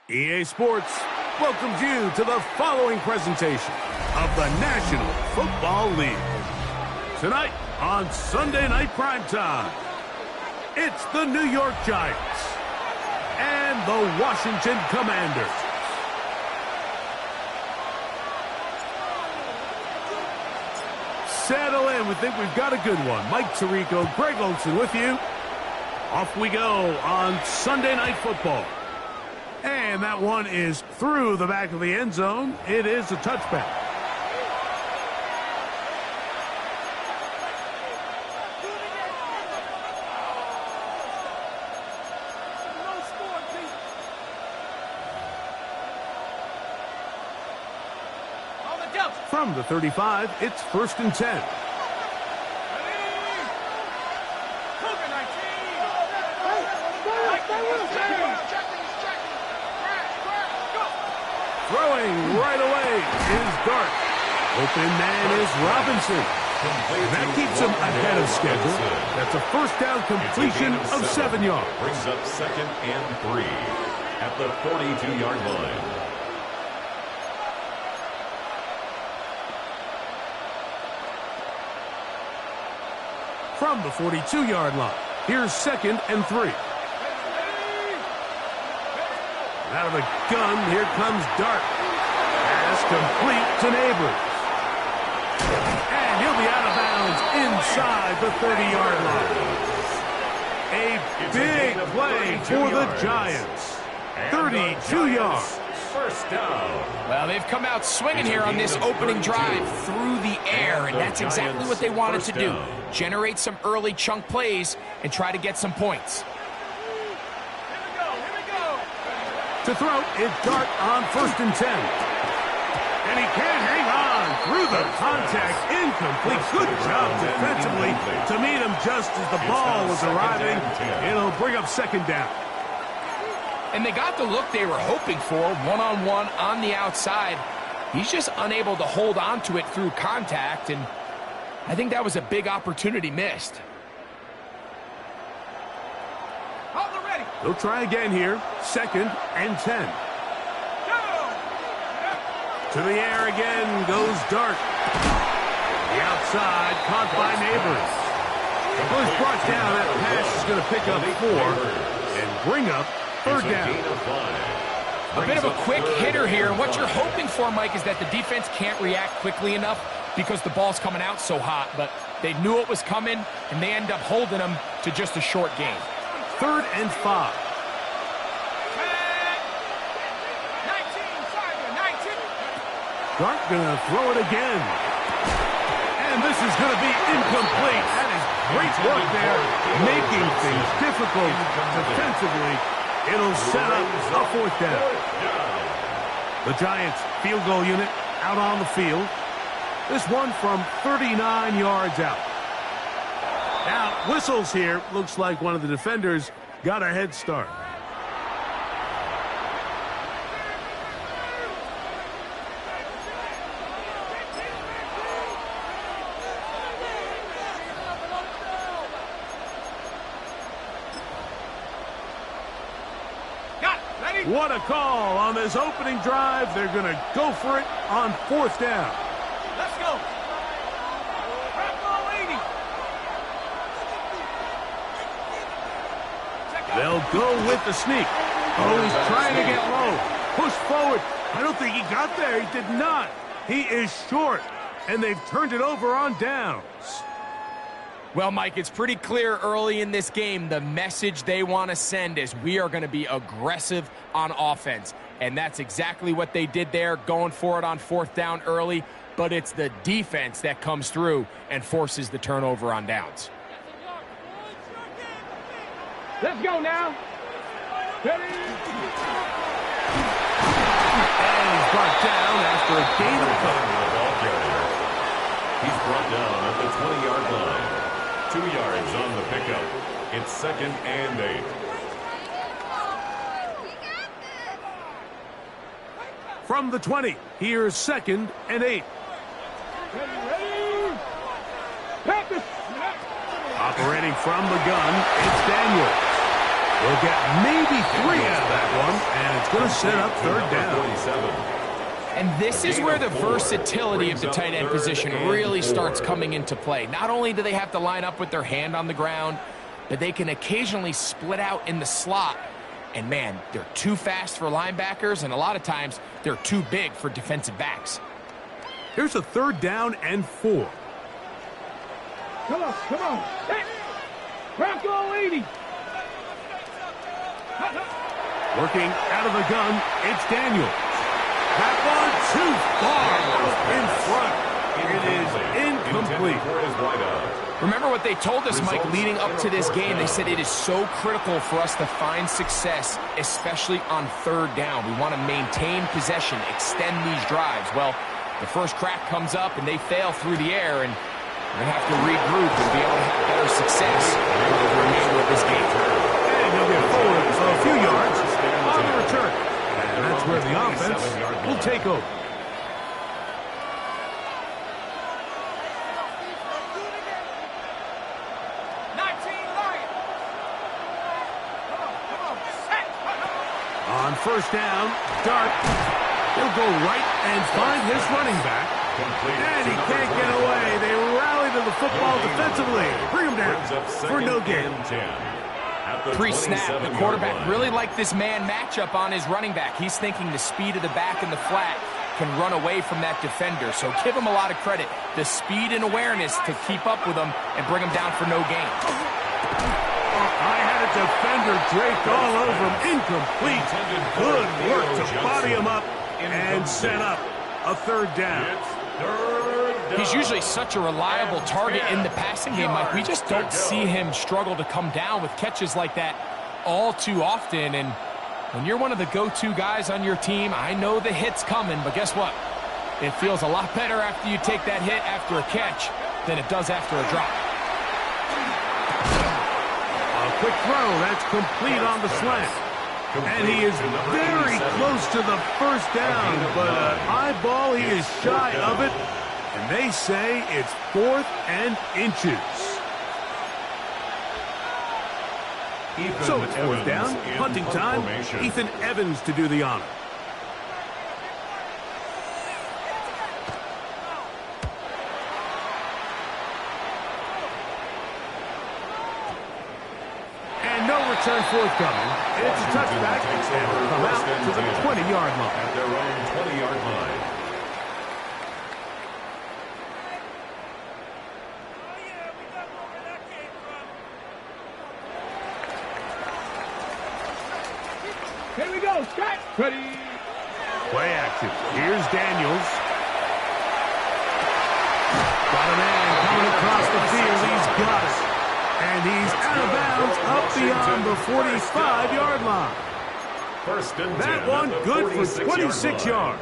EA Sports welcomes you to the following presentation of the National Football League. Tonight on Sunday Night Primetime, it's the New York Giants and the Washington Commanders. Settle in. We think we've got a good one. Mike Tirico, Greg Olsen with you. Off we go on Sunday Night Football. And that one is through the back of the end zone. It is a touchback. From the 35, it's 1st and 10. Throwing right away is Dart. Open man is Robinson. That keeps him ahead of schedule. That's a first down completion of 7 yards. Brings up 2nd and 3 at the 42-yard line. From the 42-yard line, here's 2nd and 3. Out of the gun, here comes Dart. Pass complete to Neighbors. And he'll be out of bounds inside the 30-yard line. A big play for the Giants. 32 yards. First down. Well, they've come out swinging here on this opening drive through the air, and that's exactly what they wanted to do. Generate some early chunk plays and try to get some points. To throw, it's Dart on 1st and 10. And he can't hang on through the contact. Incomplete. Good job defensively to meet him just as the ball was arriving. It'll bring up 2nd down. And they got the look they were hoping for, one-on-one on the outside. He's just unable to hold on to it through contact, and I think that was a big opportunity missed. They'll try again here. 2nd and 10. To the air again goes Dart. The outside caught by Neighbors. Well, he's brought down. That pass is going to pick up 4 and bring up 3rd down. A bit of a quick hitter here. And what you're hoping for, Mike, is that the defense can't react quickly enough because the ball's coming out so hot. But they knew it was coming, and they end up holding them to just a short gain. 3rd and 5. Dart going to throw it again. And this is going to be incomplete. That is great work there, making things difficult defensively. It'll set up a 4th down. The Giants field goal unit out on the field. This one from 39 yards out. Now, whistles here. Looks like one of the defenders got a head start. What a call on this opening drive. They're going to go for it on 4th down. Let's go. They'll go with the sneak. Oh, he's trying to get low. Push forward. I don't think he got there. He did not. He is short, and they've turned it over on downs. Well, Mike, it's pretty clear early in this game the message they want to send is we are going to be aggressive on offense. And that's exactly what they did there, going for it on 4th down early. But it's the defense that comes through and forces the turnover on downs. Let's go now. Ready? And he's brought down after a gain of 5. He's brought down at the 20-yard line. 2 yards on the pickup. It's 2nd and 8. From the 20, here's 2nd and 8. Ready? Practice. Operating from the gun, it's Daniels. We'll get maybe 3 out of that one, and it's going to set up 3rd down. 47. And this is where the versatility of the tight end position really starts coming into play. Not only do they have to line up with their hand on the ground, but they can occasionally split out in the slot. And man, they're too fast for linebackers, and a lot of times they're too big for defensive backs. Here's a 3rd down and 4. Come on, come on. Hey. Bronco 80. Working out of the gun, it's Daniels. That one too far out in front. It is incomplete. Remember what they told us, Mike, leading up to this game. They said it is so critical for us to find success, especially on 3rd down. We want to maintain possession, extend these drives. Well, the first crack comes up and they fail through the air, and we're going to have to regroup and be able to have better success for the remainder of this game. And he'll get forward a few yards on the return. And that's where the offense will take over. On 1st down, Dart. He'll go right and find his running back. And he can't get away. They rally to the football defensively. Bring him down for no gain. Pre-snap, the quarterback really liked this man matchup on his running back. He's thinking the speed of the back in the flat can run away from that defender. So give him a lot of credit. The speed and awareness to keep up with him and bring him down for no gain. I had a defender draped all over him. Incomplete. Good work to body him up and set up a 3rd down. He's usually such a reliable target in the passing game, Mike. We just don't see him struggle to come down with catches like that all too often. And when you're one of the go-to guys on your team, I know the hit's coming, but guess what? It feels a lot better after you take that hit after a catch than it does after a drop. A quick throw, that's complete on the slant. And he is very close to the 1st down, but an eyeball, he is shy of it. And they say it's 4th and inches. So it's 4th down, punting time. Ethan Evans to do the honor. And no return forthcoming. It's a touchback, and will come out to the 20-yard line. At their own 20-yard line. Here we go. Scott. Ready. Play action. Here's Daniels. Got a man coming across the field. He's got it. And he's out of bounds up beyond the 45-yard line. That one good for 26 yards.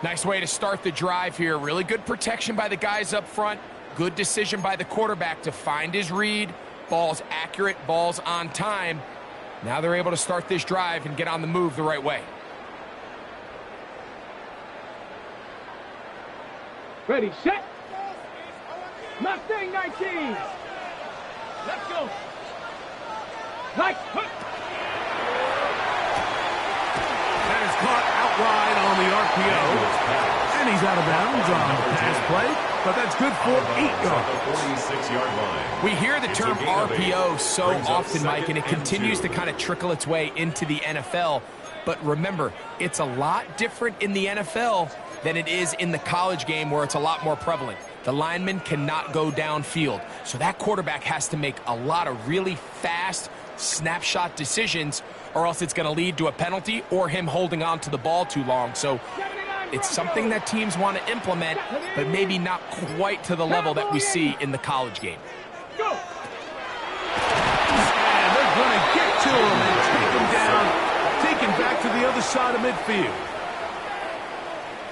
Nice way to start the drive here. Really good protection by the guys up front. Good decision by the quarterback to find his read. Ball's accurate, ball's on time. Now they're able to start this drive and get on the move the right way. Ready, set. Mustang 19. Let's go. Nice. That is caught outright on the RPO. And he's out of bounds on the pass play. But that's good for 8 yards. 46-yard line. We hear the term RPO so often, Mike, and it continues to kind of trickle its way into the NFL. But remember, it's a lot different in the NFL than it is in the college game where it's a lot more prevalent. The lineman cannot go downfield. So that quarterback has to make a lot of really fast snapshot decisions, or else it's going to lead to a penalty or him holding on to the ball too long. So it's something that teams want to implement, but maybe not quite to the level that we see in the college game. Go. And they're going to get to him and take him down, taken back to the other side of midfield.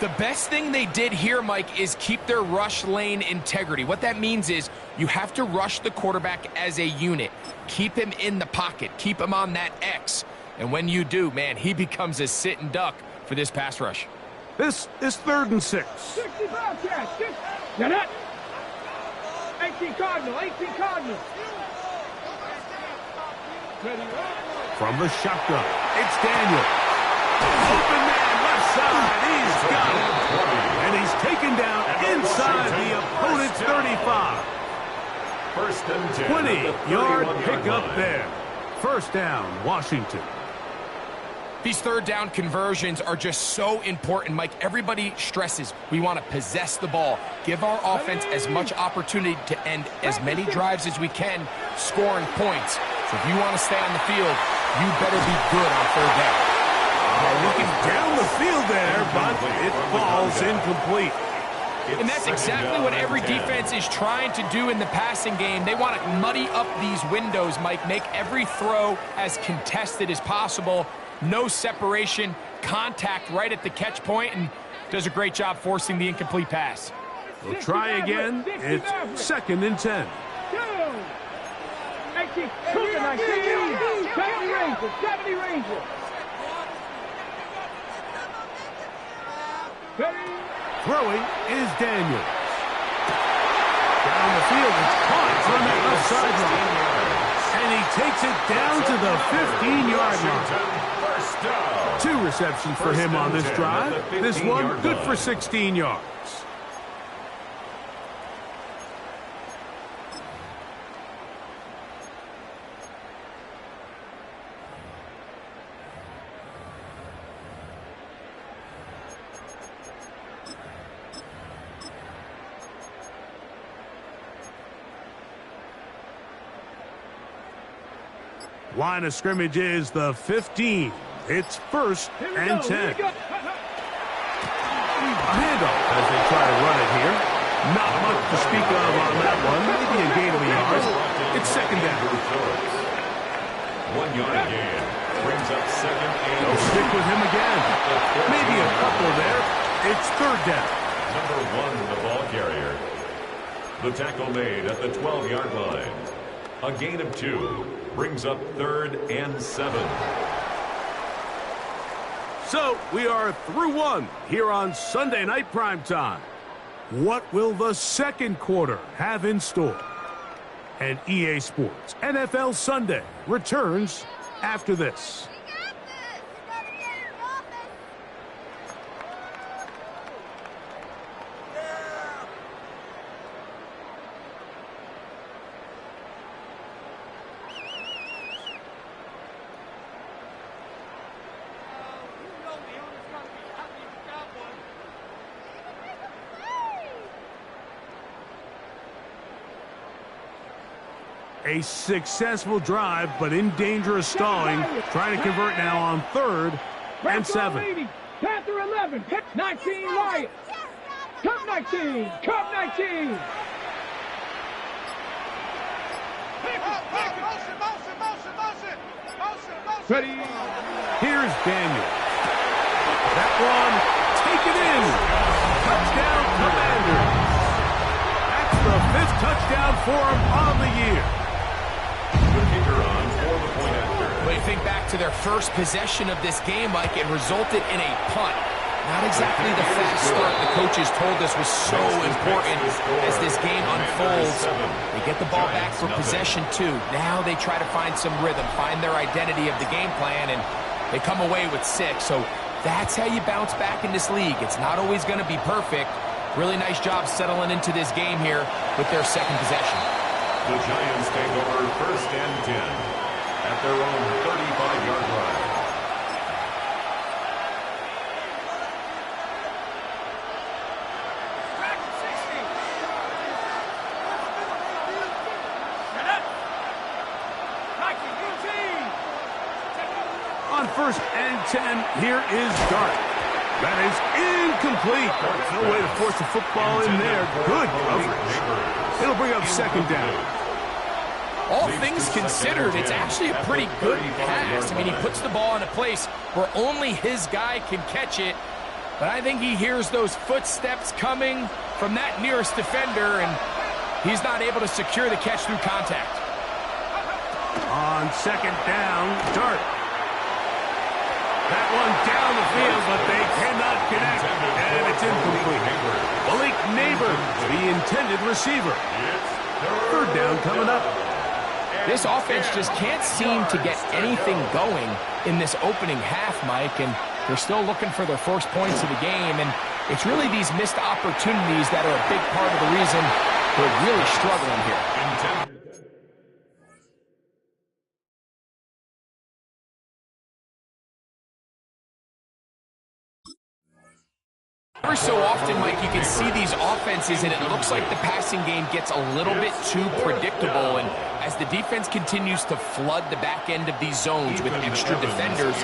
The best thing they did here, Mike, is keep their rush lane integrity. What that means is you have to rush the quarterback as a unit. Keep him in the pocket. Keep him on that X. And when you do, man, he becomes a sitting duck for this pass rush. This is 3rd and 6. 65 catch. Now that. 18 Cardinal. 18 Cardinal. From the shotgun, it's Daniel. Open man, left side. He's got it. And he's taken down inside the opponent's 35. 1st and 10. 20-yard pickup there. 1st down, Washington. These 3rd down conversions are just so important, Mike. Everybody stresses we want to possess the ball, give our offense as much opportunity to end as many drives as we can, scoring points. So if you want to stay on the field, you better be good on 3rd down. Looking down the field there, but it falls incomplete. And that's exactly what every defense is trying to do in the passing game. They want to muddy up these windows, Mike, make every throw as contested as possible. No separation, contact right at the catch point, and does a great job forcing the incomplete pass. We'll try again. It's 2nd and 10. 18, 19, 70 Rangers, 70 Rangers. Throwing is Daniel. Down the field, it's caught on that left sideline. And he takes it down to the 15-yard line. 2 receptions for him on this drive. This one good for 16 yards. Line of scrimmage is the 15. It's 1st and 10. A handoff as they try to run it here. Not much to speak of on that one. Maybe a gain of a yard. It's 2nd down. 1-yard gain. Brings up 2nd and They'll stick with him again. Maybe a couple there. It's 3rd down. Number 1, the ball carrier. The tackle made at the 12-yard line. A gain of 2. Brings up 3rd and 7. So we are through 1 here on Sunday Night Primetime. What will the 2nd quarter have in store? And EA Sports NFL Sunday returns after this. A successful drive, but in danger of stalling. Trying to convert now on 3rd and 7. Panther 11, 19 Lions. Cup 19, Cup 19. Ready. Here's Daniel. That one, take it in. Touchdown, Commanders. That's the 5th touchdown for him on the year. The kicker on for the point after. When you think back to their first possession of this game, Mike, it resulted in a punt. Not exactly the fast start the coaches told us was so important as this game unfolds. They get the ball back for possession 2. Now they try to find some rhythm, find their identity of the game plan, and they come away with 6. So that's how you bounce back in this league. It's not always going to be perfect. Really nice job settling into this game here with their 2nd possession. The Giants take over 1st and 10 at their own 35-yard line. On 1st and 10, here is Dart. That is incomplete. No way to force the football in there. Good coverage. It'll bring up 2nd down. All things considered, it's actually a pretty good pass. I mean, he puts the ball in a place where only his guy can catch it. But I think he hears those footsteps coming from that nearest defender, and he's not able to secure the catch through contact. On second down, Dart. That one down the field, but they cannot connect, and it's incomplete. Malik Neighbors, the intended receiver. Third down coming up. This offense just can't seem to get anything going in this opening half, Mike, and they're still looking for their first points of the game, and it's really these missed opportunities that are a big part of the reason they're really struggling here. Every so often, Mike, you can see these offenses, and it looks like the passing game gets a little bit too predictable. And as the defense continues to flood the back end of these zones with extra defenders,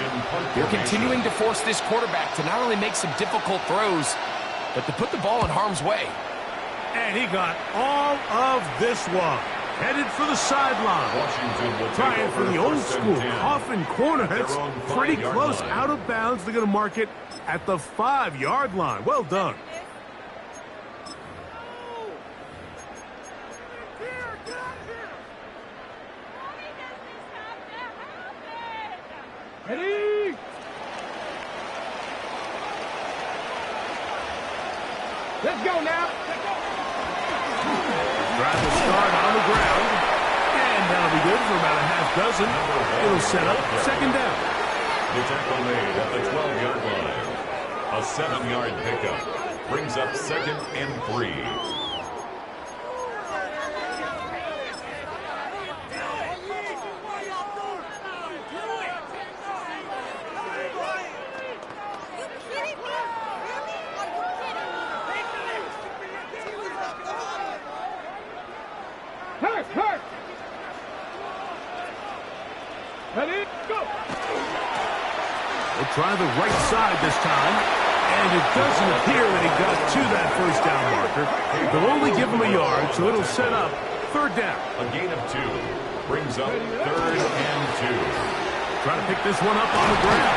they're continuing to force this quarterback to not only make some difficult throws, but to put the ball in harm's way. And he got all of this one. Headed for the sideline. Trying for the old school coffin corner. That's pretty close out of bounds. They're going to mark it at the 5-yard line. Well done. Ready? Let's go now. Drive the start on the ground. And that'll be good for about a half dozen. It'll set up second down. The tackle made at the 12-yard line. A 7-yard pickup brings up 2nd and 3. Hurt. Ready? Go. They'll try the right side this time. And it doesn't appear that he got to that first down marker. They'll only give him a yard, so it'll set up third down. A gain of 2 brings up 3rd and 2. Trying to pick this one up on the ground.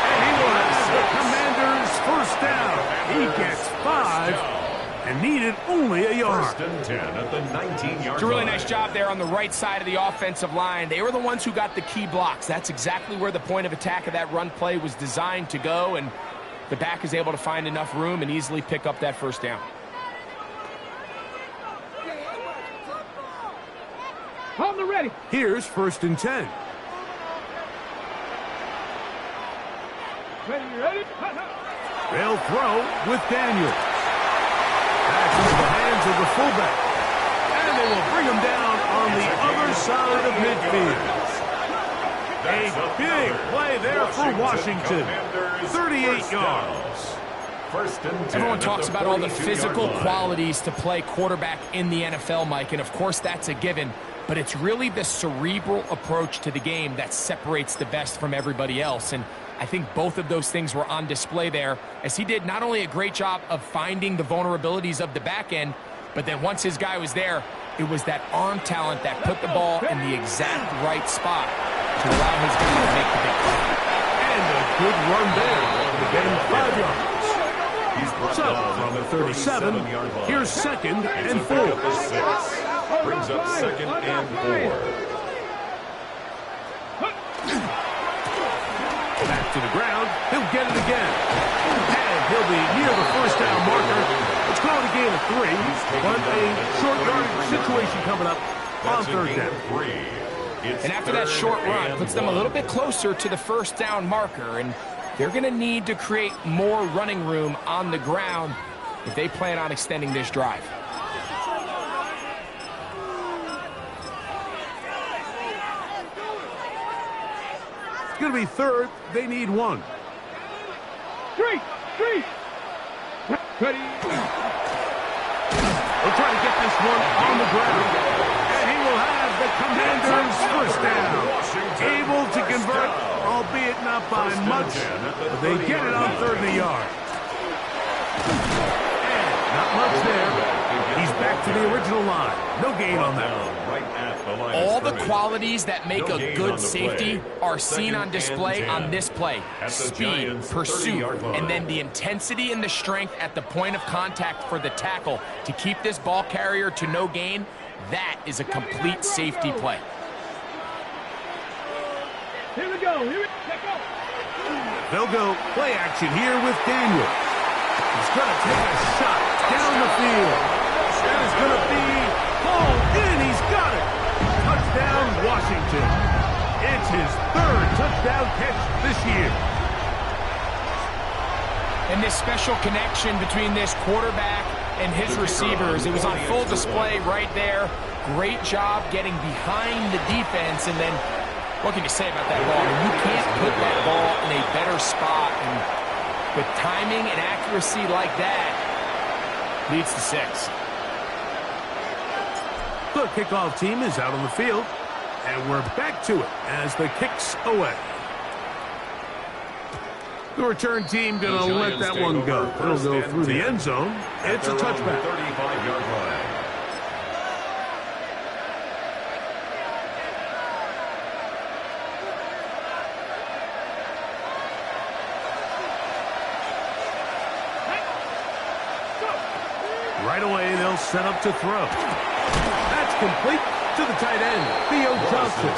And he will have the Commanders' first down. He gets 5 and needed only a yard. 1st and 10 at the 19-yard line. It's a really nice job there on the right side of the offensive line. They were the ones who got the key blocks. That's exactly where the point of attack of that run play was designed to go, and the back is able to find enough room and easily pick up that first down. On the ready. Here's 1st and 10. Ready? They'll throw with Daniels. Back into the hands of the fullback. And they will bring him down on the other side of midfield. A big play there for Washington. 38 yards. 1st and 10. Everyone talks about all the physical line. qualities to play quarterback in the NFL, Mike, and of course that's a given, but it's really the cerebral approach to the game that separates the best from everybody else, and I think both of those things were on display there, as he did not only a great job of finding the vulnerabilities of the back end, but then once his guy was there, it was that arm talent that put the ball in the exact right spot to allow his guy to make the big play. And a good run there to get him 5 yards. So, from the 37, here's 2nd and 4. Brings up 2nd and 4. Back to the ground. He'll get it again. And he'll be near the first down marker. Let's call it a gain of 3. But a short yardage situation coming up on third down. And after that short run, puts them a little bit closer to the first down marker, and they're going to need to create more running room on the ground if they plan on extending this drive. It's going to be third. They need 1. Three. Ready? We'll try to get this one on the ground. And he will have the Commanders' first down. Able to convert, albeit not by much, but they get it on 3rd and a yard. And not much there. He's back back to the original line. No gain on that. Right at the line All of the scrimmage. qualities that make No a gain good on the safety play. are seen on Second display and on 10. this play. At the Speed, Giants' pursuit, 30-yard line. and then the intensity and the strength at the point of contact for the tackle to keep this ball carrier to no gain. That is a complete safety play. Here we go. Here we go. They'll go play action here with Daniel. He's going to take a shot down the field. That is going to be hauled in. He's got it. Touchdown, Washington. It's his third touchdown catch this year. And this special connection between this quarterback and his receivers, it was on full display right there. Great job getting behind the defense, and then what can you say about that ball? I mean, you can't put that ball in a better spot, and with timing and accuracy like that, leads to 6. The kickoff team is out on the field, and we're back to it as the kick's away. The return team going to let that one go. It'll go through the end zone. It's a touchback. 35-yard line. Right away, they'll set up to throw. That's complete to the tight end, Theo Johnson.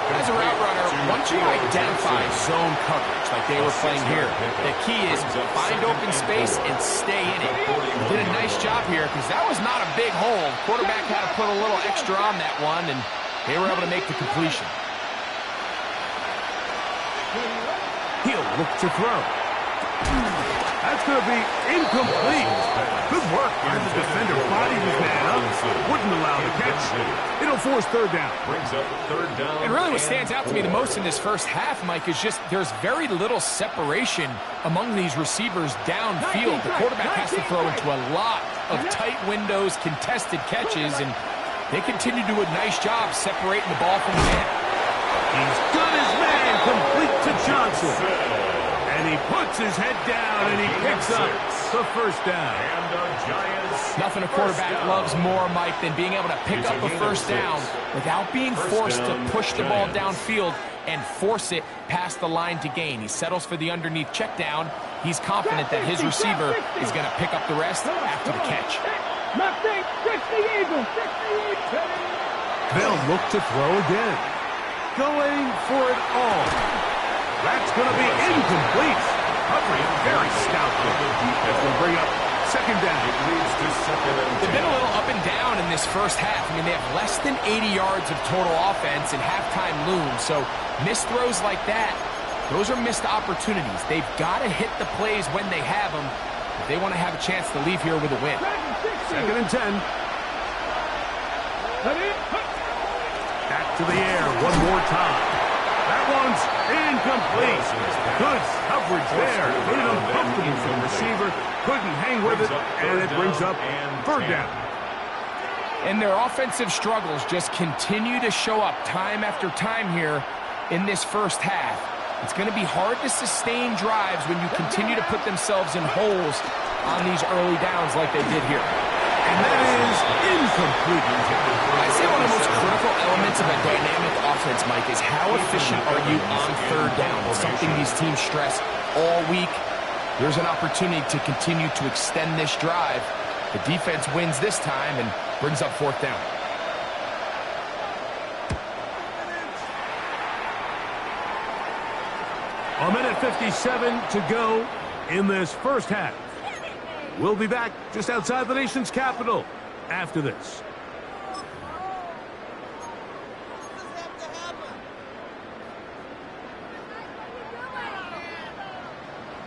As a route runner, once you identify zone coverage like they were playing here, the key is find open space and stay in it. Did a nice job here because that was not a big hole. Quarterback had to put a little extra on that one, and they were able to make the completion. He'll look to throw. That's going to be incomplete. Good work by the defender. Bodied his man up. Wouldn't allow the catch. It'll force third down. Brings up third down. And really what stands out to me the most in this first half, Mike, is just there's very little separation among these receivers downfield. The quarterback has to throw into a lot of tight windows, contested catches, and they continue to do a nice job separating the ball from the man. He's got his man complete to Johnson. And he puts his head down and he picks up the first down. And the Giants. Nothing a quarterback loves more, Mike, than being able to pick up a first down without being forced to push the ball downfield and force it past the line to gain. He settles for the underneath check down. He's confident that his receiver is going to pick up the rest after the catch. They'll look to throw again. Going for it all. That's going to be incomplete. Covering very stoutly. That's going to bring up second down. It leads to second and 10. They've been a little up and down in this first half. I mean, they have less than 80 yards of total offense and halftime looms. So missed throws like that, those are missed opportunities. They've got to hit the plays when they have them if they want to have a chance to leave here with a win. Second and 10. Back to the air one more time. That one's incomplete. Good coverage there. Made him comfortable for the receiver. Couldn't hang with it, and it brings up third down. And their offensive struggles just continue to show up time after time here in this first half. It's going to be hard to sustain drives when you continue to put themselves in holes on these early downs like they did here. And that is incomplete. I'd say one of the most critical elements of a dynamic offense, Mike, is how efficient are you on third down? It's something these teams stress all week. There's an opportunity to continue to extend this drive. The defense wins this time and brings up fourth down. A minute 57 to go in this first half. We'll be back just outside the nation's capital after this.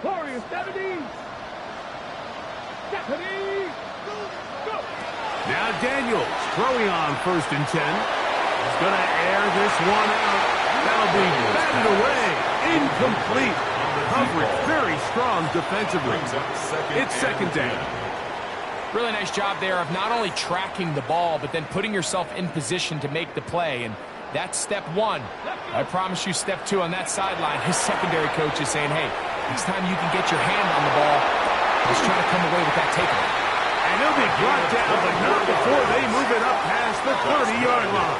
Warriors, Stephanie! Go! Now Daniels throwing on first and 10. He's going to air this one out. That'll be batted away. Incomplete. Coverage very strong defensively. It's second down. Really nice job there of not only tracking the ball, but then putting yourself in position to make the play. And that's step one. I promise you step two on that sideline. His secondary coach is saying, hey, next time you can get your hand on the ball, let's try to come away with that takeaway. And He'll be brought down, but not before they move it up past the 30-yard line.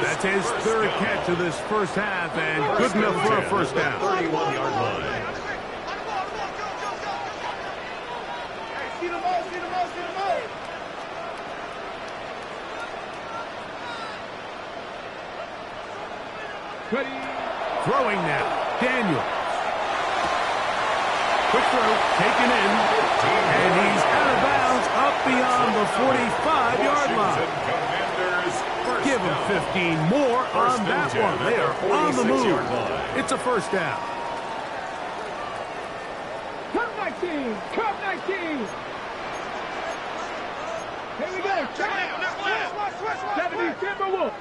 That's his third catch of this first half, and good enough for a first down. 31-yard line. Ready. Throwing now. Daniel. Quick throw, taken in, and he's out of bounds up beyond the 45-yard line. Give him 15 more on that one. They are on the move. It's a first down. Cup 19. Cup 19. Here we go. 70 Timberwolves.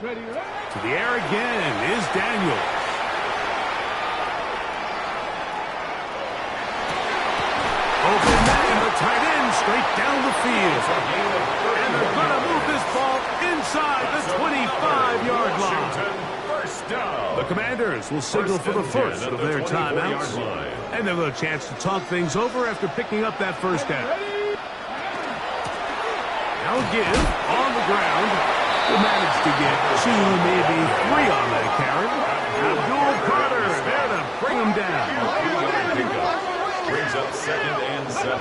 Ready, ready. To the air again is Daniel. Open man, the tight end straight down the field. And they're going to move this ball inside the 25-yard line. First down. The Commanders will signal for the first of their timeouts. And they'll have a chance to talk things over after picking up that first down. Now give on the ground. Will manage to get 2, maybe 3 on that carry. Abdul Carter there to bring him down. Brings up 2nd and 7.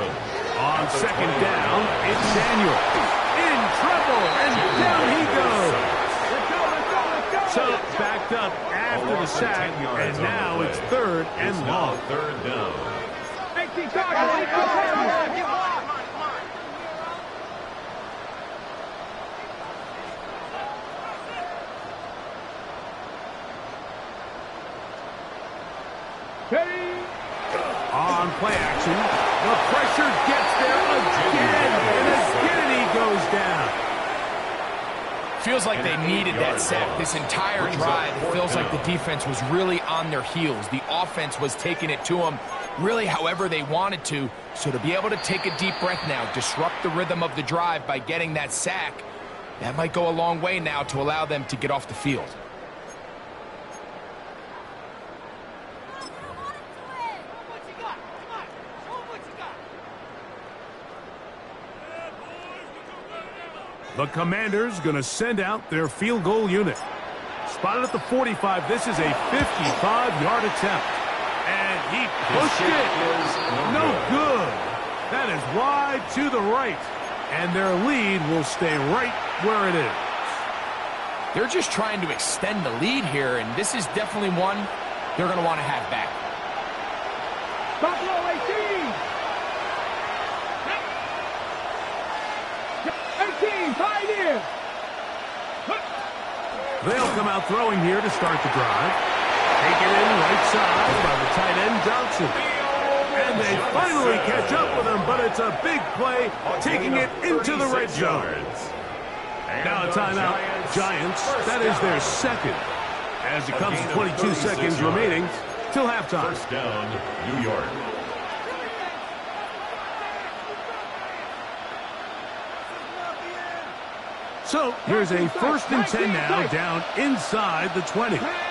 On second down, it's Daniel. In trouble, and down he goes. So backed up after the sack, and now it's 3rd and long. 3rd down. On play action, the pressure gets there again, and again he goes down. Feels like they needed that sack this entire drive. It feels like the defense was really on their heels. The offense was taking it to them really however they wanted to. So to be able to take a deep breath now, disrupt the rhythm of the drive by getting that sack, that might go a long way now to allow them to get off the field. The Commanders going to send out their field goal unit. Spotted at the 45. This is a 55-yard attempt. And he pushed it. No good. That is wide to the right. And their lead will stay right where it is. They're just trying to extend the lead here, and this is definitely one they're going to want to have back. Buffalo 18, Pioneer. They'll come out throwing here to start the drive. Taken in right side by the tight end Johnson. And they finally catch up with him, but it's a big play, taking it into the red zone. Now a timeout, Giants. That is their second. As it comes to 22 seconds remaining till halftime. First down, New York. So here's a 1st and 10 now, down inside the 20. Back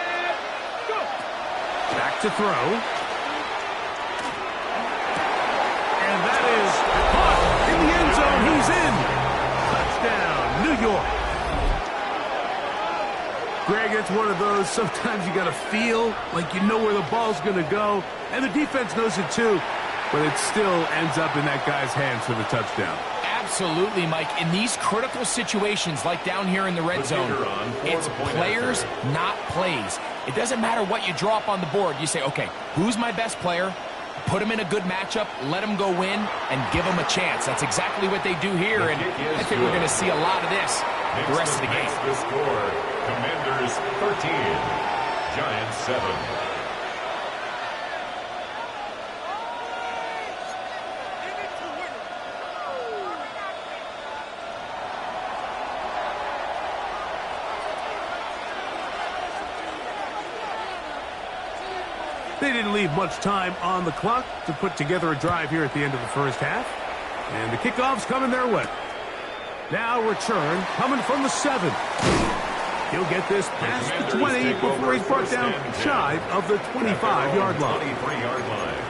to throw. And that is caught in the end zone. He's in. Touchdown, New York. Greg, it's one of those, sometimes you got to feel like you know where the ball's going to go, and the defense knows it too, but it still ends up in that guy's hands for the touchdown. Absolutely, Mike. In these critical situations, like down here in the red zone, it's players, not plays. It doesn't matter what you draw up on the board. You say, okay, who's my best player? Put him in a good matchup, let him go win, and give him a chance. That's exactly what they do here, and I think we're going to see a lot of this the rest of the game. The score, Commanders 13, Giants 7. They didn't leave much time on the clock to put together a drive here at the end of the first half. And the kickoff's coming their way. Now return coming from the 7. He'll get this past the 20 before he's brought down shy of the 25-yard line. 23-yard line.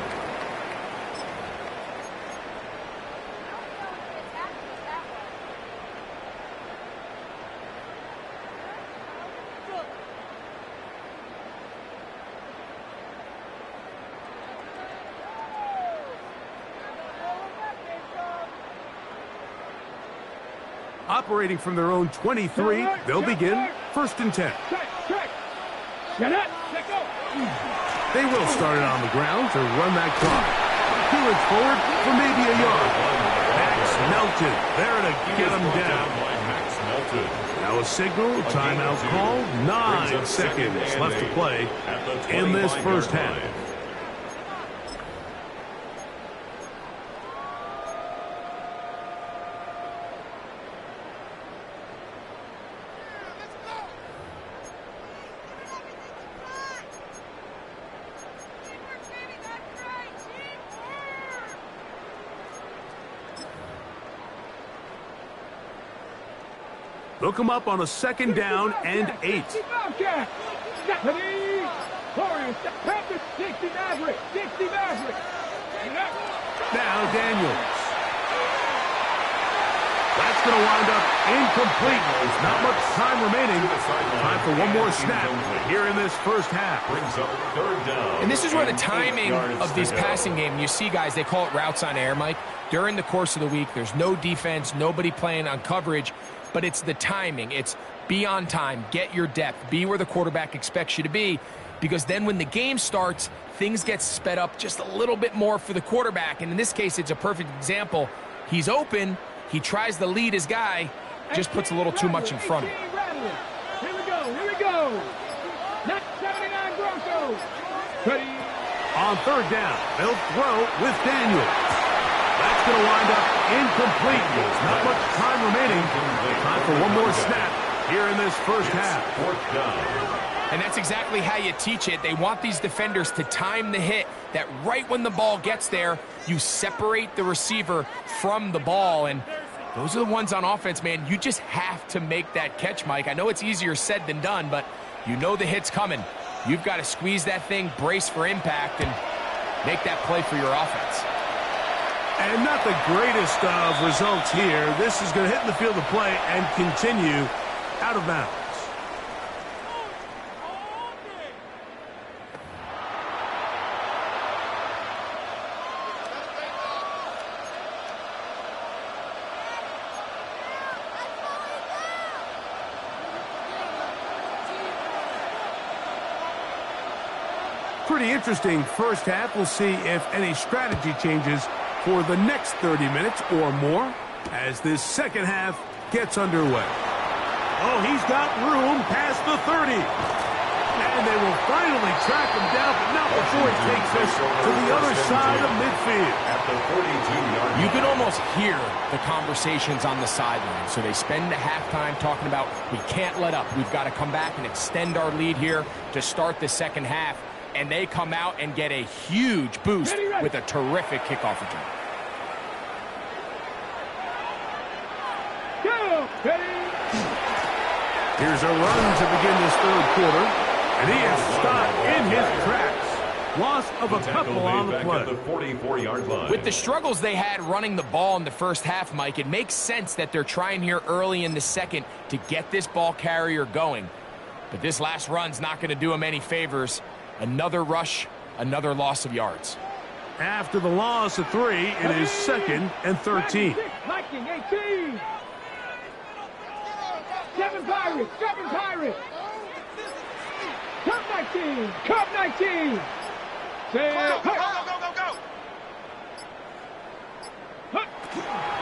Operating from their own 23, they'll begin 1st and 10. They will start it on the ground to run that clock. Hewitt forward for maybe a yard. Max Melton there to get him down. Now a signal, timeout called. 9 seconds left to play in this first half. They'll come up on a 2nd down and 8. Now Daniels. That's going to wind up incomplete. There's not much time remaining. Time for one more snap here in this first half. Brings up 3rd down. And this is where the timing of these passing game, you see, guys, they call it routes on air, Mike. During the course of the week, there's no defense, nobody playing on coverage, but it's the timing. It's be on time, get your depth, be where the quarterback expects you to be, because then when the game starts, things get sped up just a little bit more for the quarterback. And in this case, it's a perfect example. He's open, he tries to lead his guy, just puts a little too much in front of him. Here we go. Not 79 Broncos. Ready. On 3rd down, they'll throw with Daniels. That's going to wind up incomplete. There's not much time remaining. Time for one more snap here in this first half. 4th down. And that's exactly how you teach it. They want these defenders to time the hit, that right when the ball gets there, you separate the receiver from the ball. And those are the ones on offense, man. You just have to make that catch, Mike. I know it's easier said than done, but you know the hit's coming. You've got to squeeze that thing, brace for impact, and make that play for your offense. And not the greatest of results here. This is going to hit in the field of play and continue out of bounds. Pretty interesting first half. We'll see if any strategy changes for the next 30 minutes or more as this second half gets underway. Oh, he's got room past the 30. And they will finally track him down, but not before he takes us to the other side of midfield. At the 42-yard line. You can almost hear the conversations on the sideline. So they spend the halftime talking about, we can't let up. We've got to come back and extend our lead here to start the second half. And they come out and get a huge boost with a terrific kickoff return. Here's a run to begin this 3rd quarter. And he is stopped in his tracks. Loss of a couple on the play. At the 44-yard line. With the struggles they had running the ball in the first half, Mike, it makes sense that they're trying here early in the second to get this ball carrier going. But this last run's not going to do him any favors. Another rush, another loss of yards. After the loss of 3, it is 2nd and 13. Viking 18. 7 Pirates. Cup 19. Cup 19.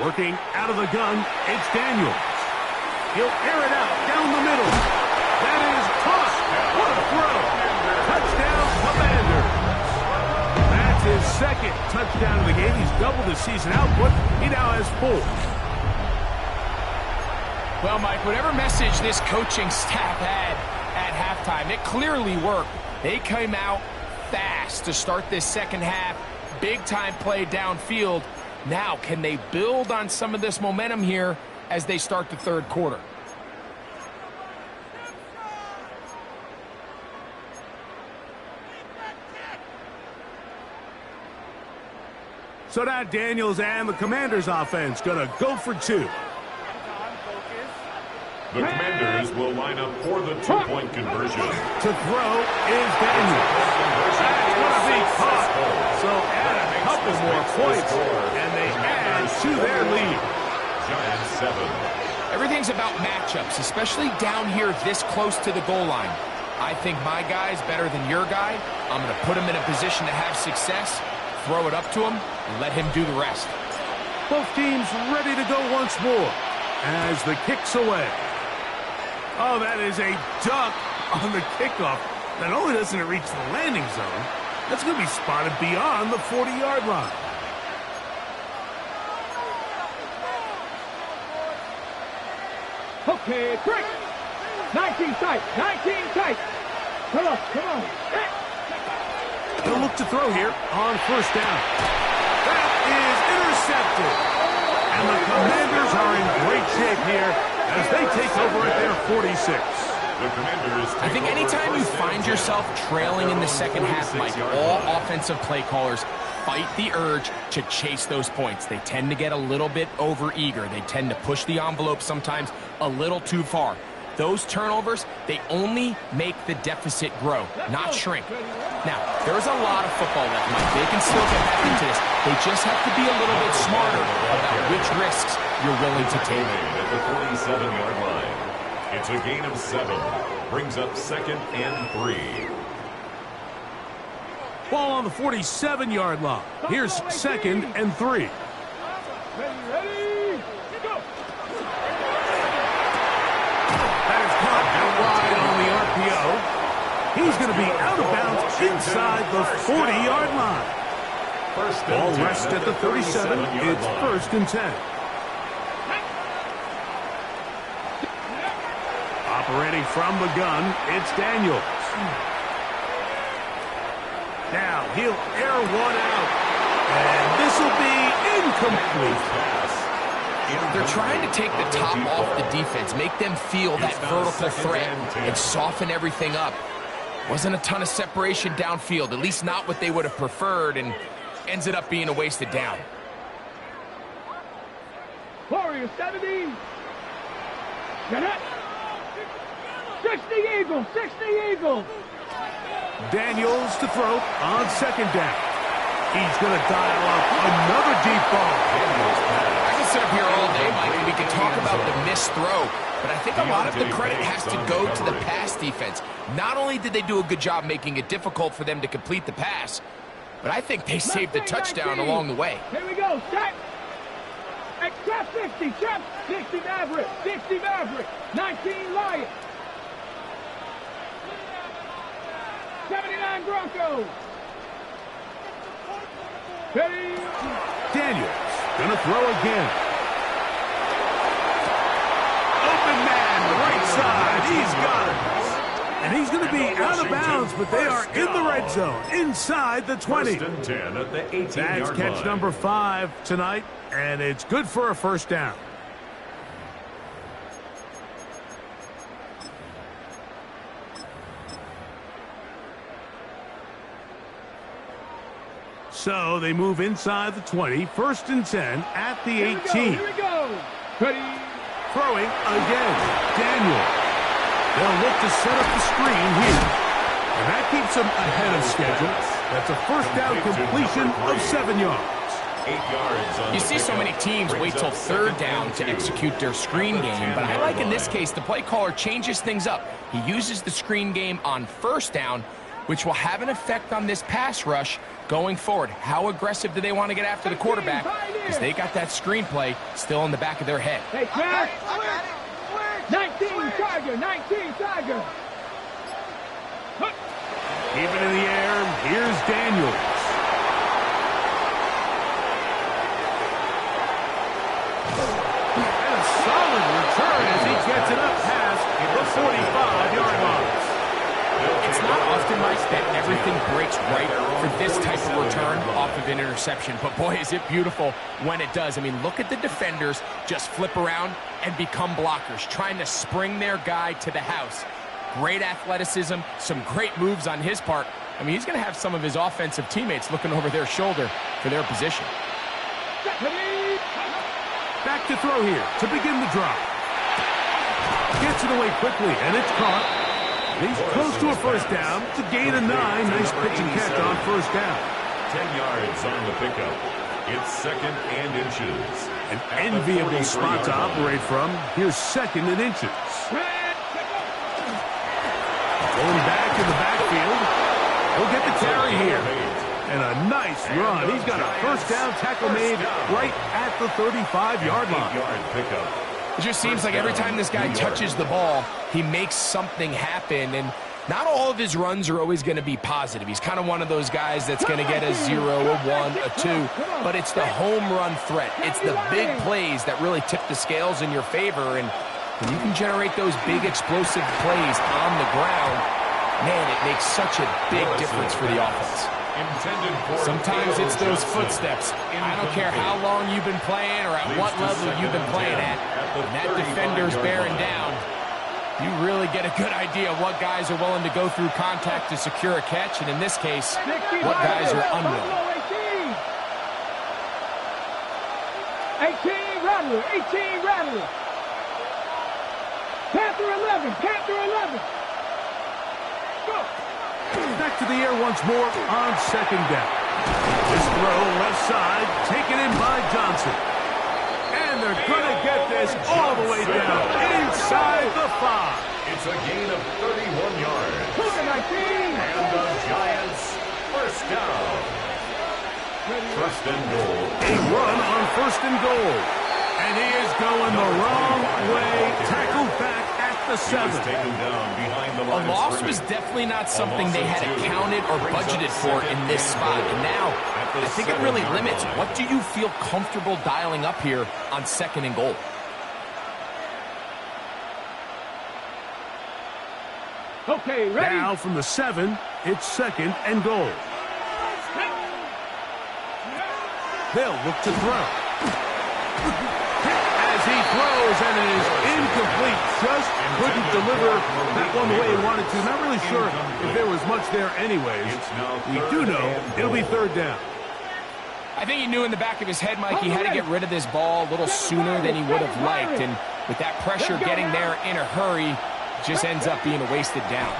Working out of the gun, it's Daniels. He'll air it out down the middle. That is caught. What a throw. Touchdown, Commanders. That's his 2nd touchdown of the game. He's doubled his season output. He now has 4. Well, Mike, whatever message this coaching staff had at halftime, it clearly worked. They came out fast to start this second half. Big-time play downfield. Now, can they build on some of this momentum here as they start the 3rd quarter? So now Daniels and the Commanders offense going to go for 2. The Commanders will line up for the 2-point conversion. To throw is Daniels. That's going to be caught. So add a couple more points, and they add to their lead. Giants 7, Everything's about matchups, especially down here this close to the goal line. I think my guy's better than your guy. I'm going to put him in a position to have success, throw it up to him, and let him do the rest. Both teams ready to go once more as the kick's away. Oh, that is a duck on the kickoff. Not only doesn't it reach the landing zone, that's going to be spotted beyond the 40-yard line. Okay, break. 19 tight. 19 tight. Come on, come on. He'll look to throw here on first down. That is intercepted. And the Commanders are in great shape here as they take over at their 46. The Commanders I think anytime you find yourself trailing in the second half, Mike, all offensive play callers fight the urge to chase those points. They tend to get a little bit overeager. They tend to push the envelope sometimes a little too far. Those turnovers, they only make the deficit grow, not shrink. Now, there's a lot of football left, Mike. They can still get back into this. They just have to be a little bit smarter about which risks you're willing to take. At the 47-yard line. It's a gain of 7. Brings up 2nd and 3. Ball on the 47-yard line. Here's 2nd and 3. Ready, ready, go. That is caught out wide on the RPO. He's going to be out of bounds inside the 40-yard line. Ball rests at the 37. It's 1st and 10. Operating from the gun, it's Daniels. Now he'll air one out. And this will be incomplete. They're trying to take the top off the defense, make them feel that vertical threat, and soften everything up. Wasn't a ton of separation downfield, at least not what they would have preferred, and ends it up being a wasted down. Warrior 70. Get it. 60 Eagles, 60 Eagles. Daniels to throw on 2nd down. He's going to dial up another deep ball. I can sit up here all day, Mike, and we can talk about the missed throw, but I think a lot of the credit has to go to the pass defense. Not only did they do a good job making it difficult for them to complete the pass, but I think they saved the touchdown along the way. Here we go, set. Trap 60, trap 60 Maverick, 60 Maverick, 19 Lions. 79 Broncos. Ready. Daniels going to throw again. Open man, right side. He's got it. And he's going to be out of bounds, but they are in the red zone, inside the 20. 1st and 10 at the 18-yard line. That's catch number 5 tonight, and it's good for a first down. So they move inside the 20, 1st and 10 at the 18. Here we go. Ready. Throwing again, Daniel. They'll look to set up the screen here. And that keeps them ahead of schedule. That's a first down completion of 7 yards. 8 yards on You see so many teams wait till 3rd down to execute their screen game, but I like in this case the play caller changes things up. He uses the screen game on 1st down, which will have an effect on this pass rush going forward. How aggressive do they want to get after the quarterback? Because they got that screenplay still in the back of their head. Hey, Jack. 19 Tiger, 19 Tiger. Keep it in the air. Here's Daniels. And a solid return as he gets it up past the 45-yard line. It's not often, Mike, that everything breaks right for this type of return off of an interception. But, boy, is it beautiful when it does. I mean, look at the defenders just flip around and become blockers, trying to spring their guy to the house. Great athleticism, some great moves on his part. I mean, he's going to have some of his offensive teammates looking over their shoulder for their position. Back to throw here to begin the drop. Gets it away quickly, and it's caught. He's close to a first down. It's a gain of 9. Nice pitch and catch on first down. 10 yards on the pickup. It's 2nd and inches. An enviable spot to operate from. Here's 2nd and inches. Going back in the backfield. He'll get the carry here. And a nice run. He's got a first down tackle made right at the 35-yard line. It just seems like every time this guy touches the ball, he makes something happen. And not all of his runs are always going to be positive. He's kind of one of those guys that's going to get a 0, a 1, a 2. But it's the home run threat. It's the big plays that really tip the scales in your favor. And when you can generate those big explosive plays on the ground, man, it makes such a big difference for the offense. Sometimes it's those footsteps. I don't care how long you've been playing or at what level you've been playing at. When that defender's bearing down, you really get a good idea of what guys are willing to go through contact to secure a catch, and in this case, what guys are unwilling. 18 Rattler, 18 Rattler. Panther 11, Panther 11. Go. Back to the air once more on 2nd down. This throw left side, taken in by Johnson. And they're going to get this all the way down inside the 5. It's a gain of 31 yards. And the Giants first down. First and goal. A run on 1st and goal. And he is going the wrong way. Tackled back at the 7. A loss was definitely not something they had accounted or budgeted for in this spot. And now, I think it really limits. What do you feel comfortable dialing up here on 2nd and goal? Okay, ready? Now from the 7, it's 2nd and goal. They'll look to throw. As he throws, and it is incomplete. Just couldn't deliver that one the way he wanted to. Not really sure if there was much there anyways. We do know it'll be 3rd down. I think he knew in the back of his head, Mike, he had to get rid of this ball a little sooner than he would have liked. And with that pressure getting there in a hurry, it just ends up being a wasted down.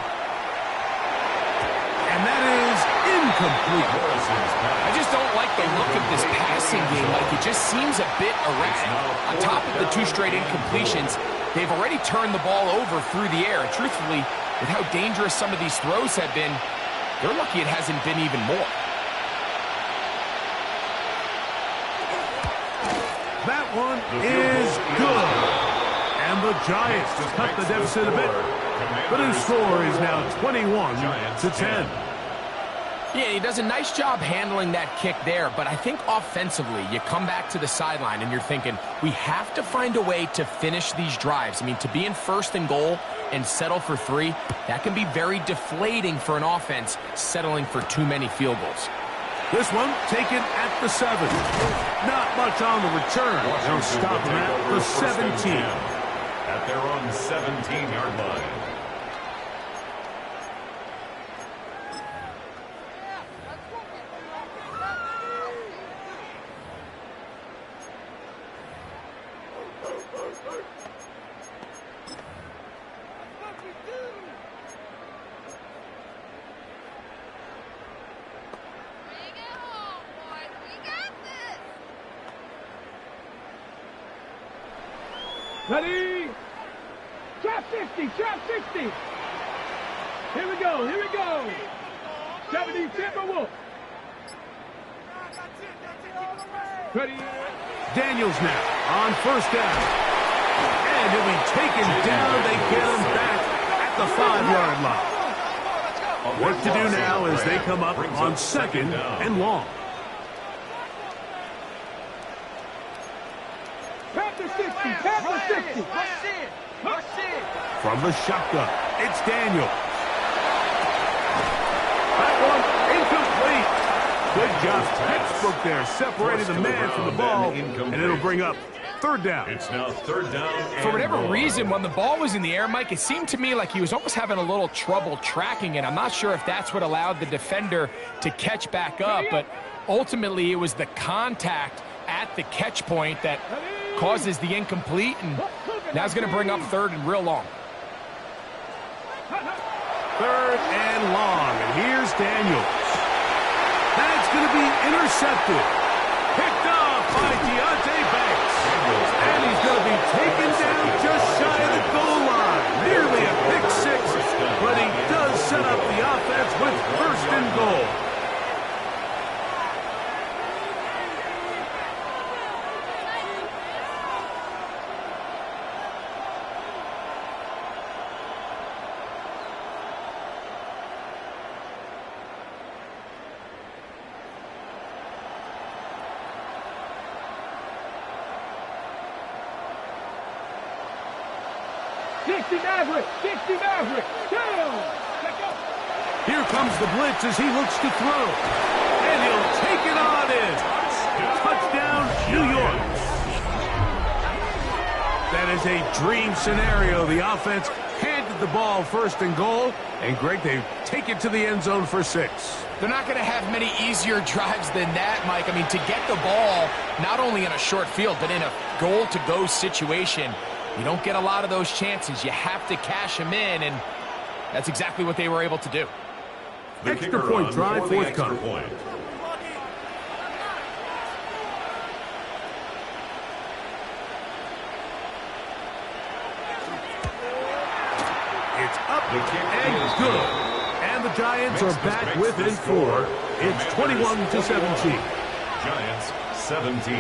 And that is incomplete. I just don't like the look of this passing game. Like, it just seems a bit erratic. On top of the 2 straight incompletions, they've already turned the ball over through the air. And truthfully, with how dangerous some of these throws have been, they're lucky it hasn't been even more. That one is good. And the Giants cut the deficit a bit. But his score is now 21-10. Yeah, he does a nice job handling that kick there, but I think offensively, you come back to the sideline and you're thinking, we have to find a way to finish these drives. I mean, to be in 1st and goal and settle for 3, that can be very deflating for an offense settling for too many field goals. This one taken at the 7. Not much on the return. They'll stop him at the 17. At their own 17-yard line. Ready? Trap 60, trap 60. Here we go, here we go. 70 Timberwolves. Ready? Daniels now on 1st down. And he'll be taken down. They get him back at the 5-yard line. What to do now as they come up on 2nd and long. Panther 60. From the shotgun, it's Daniels. That one incomplete. Good job. Textbook there, separating the man from the ball, and it'll bring up 3rd down. It's now 3rd down. For whatever reason, when the ball was in the air, Mike, it seemed to me like he was almost having a little trouble tracking it. I'm not sure if that's what allowed the defender to catch back up, but ultimately it was the contact at the catch point that causes the incomplete, and now it's going to bring up 3rd and real long. 3rd and long, and here's Daniels. That's going to be intercepted. Picked 60 Maverick. 60 Maverick. Down. Let go. Here comes the blitz as he looks to throw. And he'll take it on in. Touchdown, New York. That is a dream scenario. The offense handed the ball first and goal. And, Greg, they take it to the end zone for 6. They're not going to have many easier drives than that, Mike. I mean, to get the ball, not only in a short field, but in a goal-to-go situation, you don't get a lot of those chances. You have to cash them in, and that's exactly what they were able to do. The Extra point drive forthcoming. Point. It's up The kick and is good. And the Giants are back within 4. It's 21-17. Giants 17.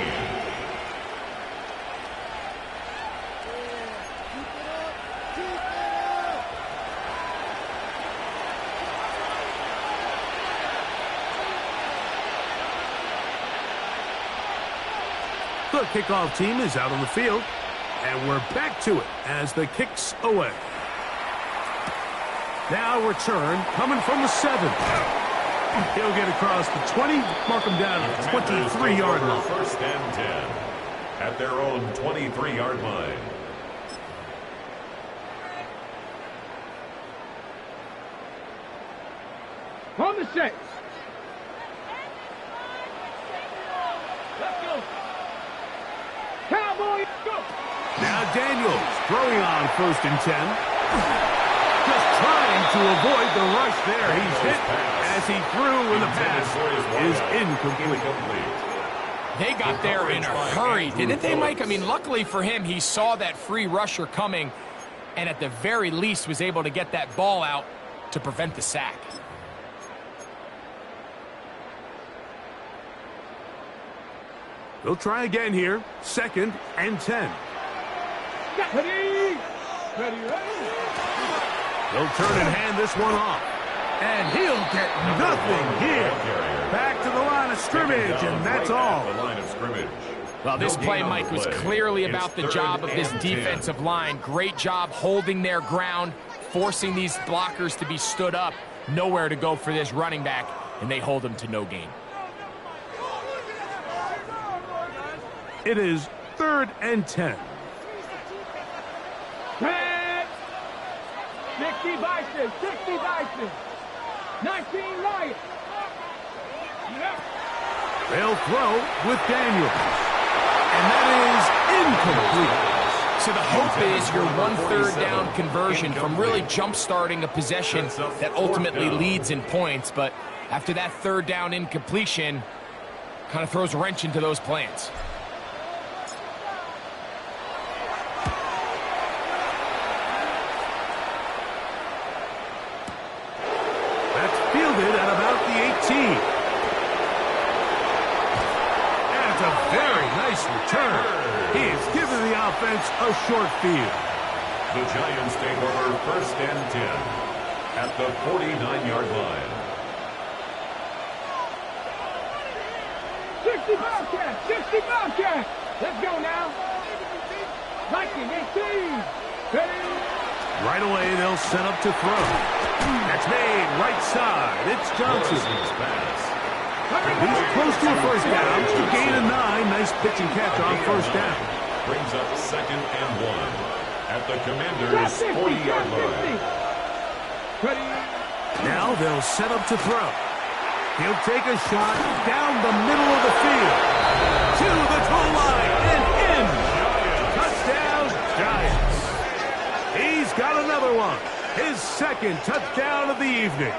The kickoff team is out on the field, and we're back to it as the kick's away. Now return coming from the 7. He'll get across the 20, mark him down at the 23-yard line. First and 10 at their own 23-yard line. On the 6. Let's go. Cowboys, go. Now Daniels throwing on first and 10. Just trying to avoid the rush there. He's hit as he threw, and the pass is incomplete. They got there in a hurry, didn't they, Mike? I mean, luckily for him, he saw that free rusher coming, and at the very least was able to get that ball out to prevent the sack. They'll try again here. 2nd and 10. Ready. Ready, ready. They'll turn and hand this one off. And he'll get nothing here. Back to the line of scrimmage, and that's all. The line of scrimmage. Well, this play, Mike, was clearly about the job of this defensive line. Great job holding their ground, forcing these blockers to be stood up. Nowhere to go for this running back, and they hold him to no gain. It is 3rd and 10. Red. 60 Bison. 60 Bison. 19 Lions. Yeah. They'll throw with Daniels. And that is incomplete. So the hope is your 1/3 down conversion from really jump-starting a possession that ultimately leads in points. But after that 3rd down incompletion, kind of throws a wrench into those plans. That's fielded at about the 18. And it's a very nice return. He has given the offense a short field. The Giants take over 1st and 10 at the 49-yard line. 60 Bobcat. 60 Bobcat. Let's go now. 19, 18. Ready. Right away, they'll set up to throw. That's made right side. It's Johnson. He's close to a first down to gain a 9. Nice pitch and catch on first down. Brings up 2nd and 1 at the Commanders' 40-yard line. Ready. Now they'll set up to throw. He'll take a shot down the middle of the field. To the goal line and in. Touchdown, Giants. He's got another one. His 2nd touchdown of the evening.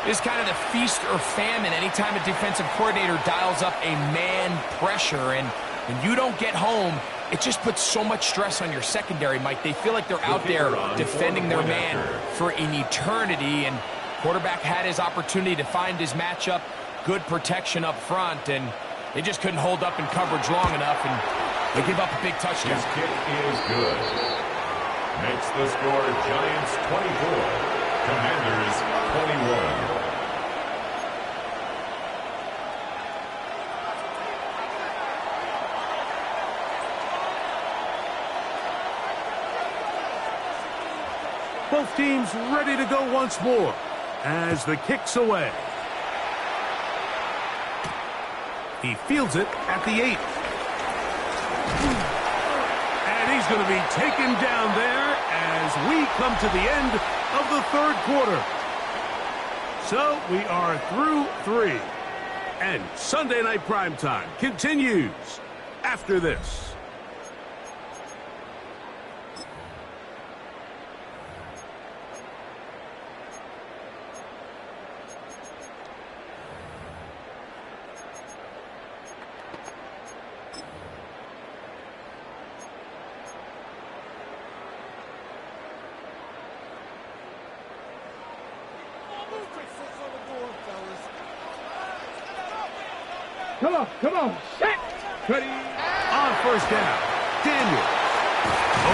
It's kind of the feast or famine anytime a defensive coordinator dials up a man pressure. And when you don't get home, it just puts so much stress on your secondary, Mike. They feel like they're out there defending their man for an eternity. And quarterback had his opportunity to find his matchup, good protection up front, and they just couldn't hold up in coverage long enough, and they give up a big touchdown. His kick is good. Makes the score Giants 24, Commanders 21. Both teams ready to go once more as the kick's away. He fields it at the 8. And he's going to be taken down there as we come to the end of the third quarter. So we are through 3. And Sunday Night Primetime continues after this. Come on, set, ready. On first down, Daniel.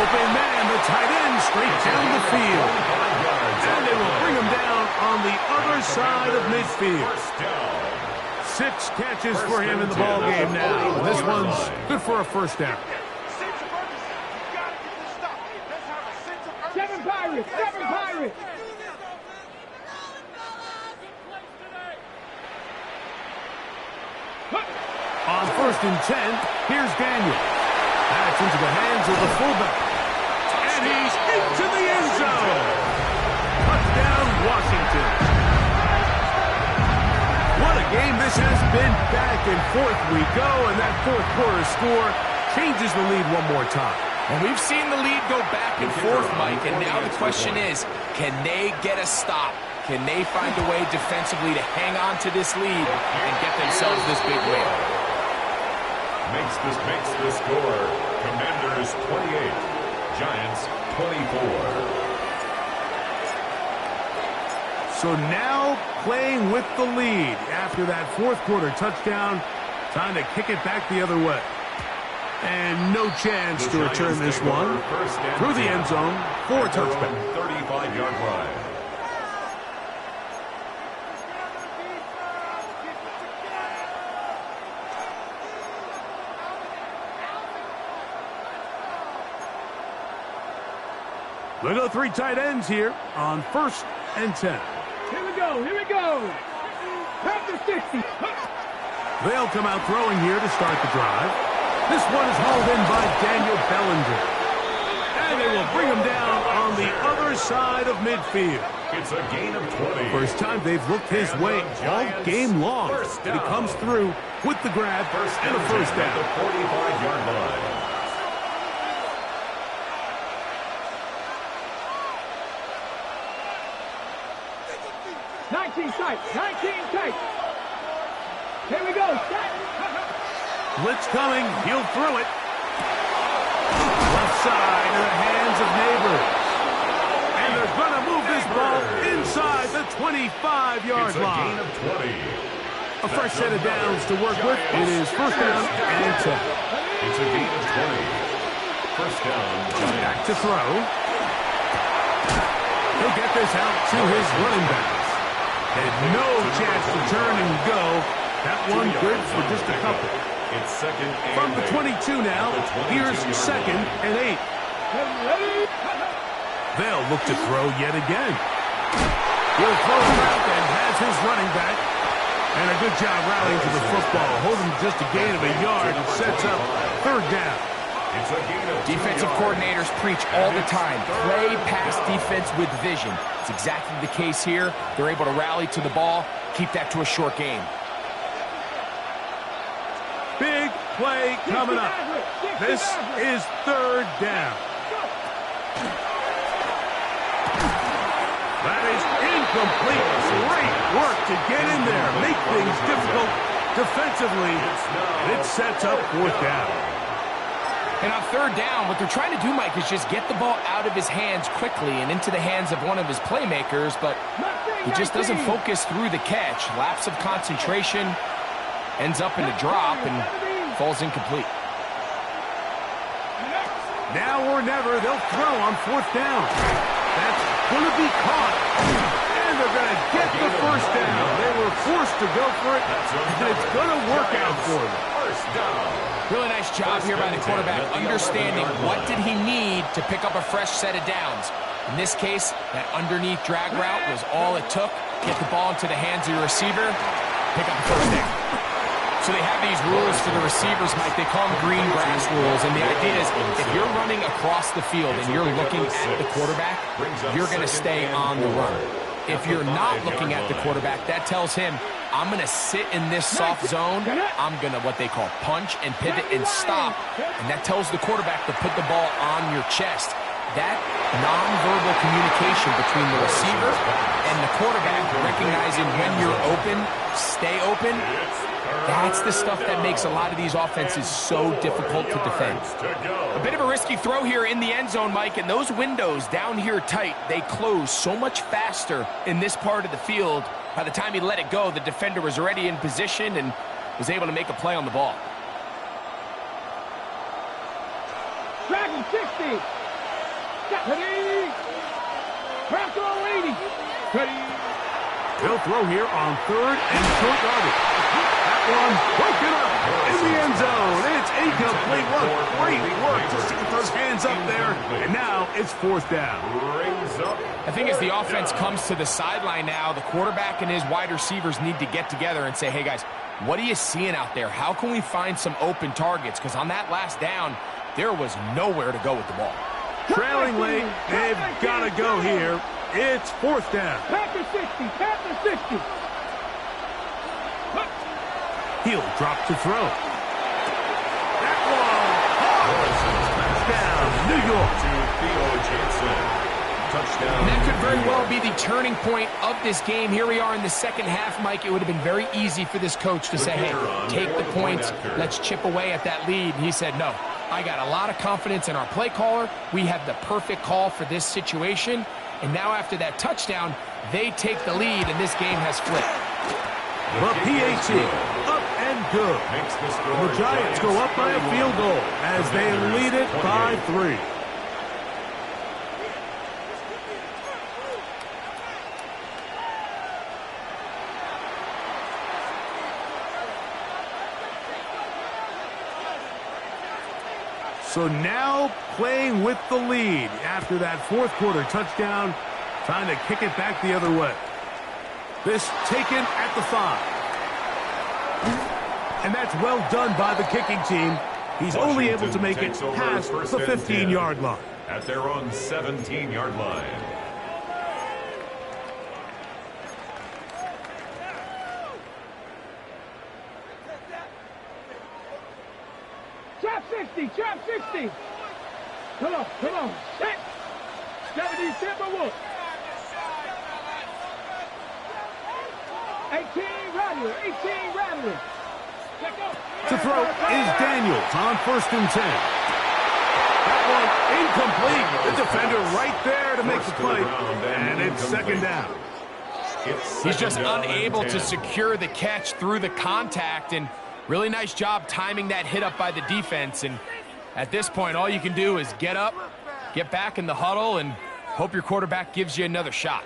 Open man, the tight end, straight down the field. And they will bring him down on the other side of midfield. 6 catches for him in the ball game now. This one's good for a first down. 7 Pirates, 7 Pirates. On first and 10, here's Daniel. That's into the hands of the fullback. And he's into the end zone. Touchdown, Washington. What a game this has been. Back and forth we go, and that fourth quarter score changes the lead one more time. And we've seen the lead go back and forth, Mike, and now the question is, can they get a stop? Can they find a way defensively to hang on to this lead and get themselves this big win? Makes the score. Commanders 28, Giants 24. So now playing with the lead after that fourth quarter touchdown, time to kick it back the other way. And no chance to return this one through the end zone for a touchback. 35-yard line. We go 3 tight ends here on first and 10. Here we go. After 60. They'll come out throwing here to start the drive. This one is hauled in by Daniel Bellinger. And they will bring him down on the other side of midfield. It's a gain of 20. First time they've looked his way all game long. And he comes through with the grab and a first down. At the 45-yard line. 19 tight. Here we go. Set. Blitz coming. He'll throw it. Left side in the hands of Neighbors. And they're going to move this ball inside the 25-yard line. It's a gain of 20. A fresh set of downs to work with. It is first down and 10. It's a gain of 20. First down. Back to throw. He'll get this out to his running backs. And no chance to turn and go. That one good for just a couple. It's second and From the 22 now, here's second and 8. They'll look to throw yet again. He'll throw it out and has his running back. And a good job rallying to the football. Holding just a gain of a yard and sets up third down. It's a gain of 2 Defensive yards. coordinators preach all the time. Play pass defense with vision. It's exactly the case here. They're able to rally to the ball, keep that to a short game. Big play coming up. This is third down. That is incomplete. Great work to get in there. Make things difficult defensively. And it sets up fourth down. And on third down, what they're trying to do, Mike, is just get the ball out of his hands quickly and into the hands of one of his playmakers, but he just doesn't focus through the catch. Lapse of concentration, ends up in a drop, and falls incomplete. Now or never, they'll throw on fourth down. That's going to be caught. And they're going to get the first down. They were forced to go for it, and it's going to work out for them. First down. Really nice job here by the quarterback, understanding what did he need to pick up a fresh set of downs. In this case, that underneath drag route was all it took. Get the ball into the hands of your receiver, pick up the first down. So they have these rules for the receivers, Mike. They call them green grass rules. And the idea is if you're running across the field and you're looking at the quarterback, you're going to stay on the run. If you're not looking at the quarterback, that tells him, I'm going to sit in this soft zone. I'm going to what they call punch and pivot and stop. And that tells the quarterback to put the ball on your chest. That nonverbal communication between the receiver and the quarterback, recognizing when you're open, stay open, that's the stuff that makes a lot of these offenses so difficult to defend. A bit of a risky throw here in the end zone, Mike, and those windows down here tight, they close so much faster in this part of the field. By the time he let it go, the defender was already in position and was able to make a play on the ball. Dragon 60. Ready. Crowd throw 80. Ready. He'll throw here on 3rd and short yardage. That one broken up in the end zone. It's incomplete. What great work to see those hands up there. And now it's 4th down. I think as the offense comes to the sideline now, the quarterback and his wide receivers need to get together and say, hey, guys, what are you seeing out there? How can we find some open targets? Because on that last down, there was nowhere to go with the ball. Trailing late, they've got to go here. It's 4th down. Panther 60. Panther 60. He'll drop to throw. That one. Touchdown, New York. To Theo Jansen. Touchdown. And that could very well be the turning point of this game. Here we are in the second half, Mike. It would have been very easy for this coach to say, hey, take the points. Let's chip away at that lead. And he said, no, I got a lot of confidence in our play caller. We have the perfect call for this situation. And now after that touchdown, they take the lead, and this game has flipped. The PAT up and good. And the Giants go up by a field goal as they lead it by 3. So now playing with the lead after that 4th quarter touchdown, trying to kick it back the other way. This taken at the 5. And that's well done by the kicking team. He's only able to make it past the 15-yard line. At their own 17-yard line. Trap 60. Trap 60. Come on. Come on. Set. 70 Timberwolves. 18 Rattler. 18 Rattler. To throw is Daniels on 1st and 10. That one incomplete. The defender right there to make the play. And it's 2nd down. He's just unable to secure the catch through the contact, and really nice job timing that hit up by the defense. And at this point, all you can do is get up, get back in the huddle, and hope your quarterback gives you another shot.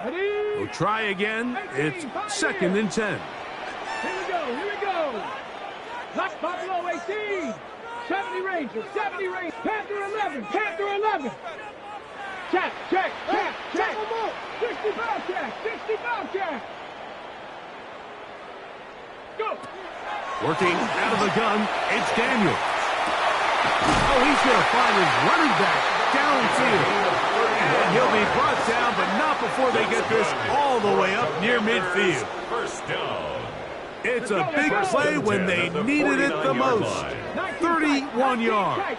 We'll try again. It's 2nd and 10. Here we go. Hot Buffalo 18. 70 Rangers. 70 Rangers. Panther 11. Panther 11. Check. 60 Bobcat. 60 Bobcat. Go. Working out of the gun, it's Daniels. Oh, he's going to find his running back downfield. And he'll be brought down, but not before they get this all the way up near midfield. First down. It's a big play when they needed it the most. 31 yards.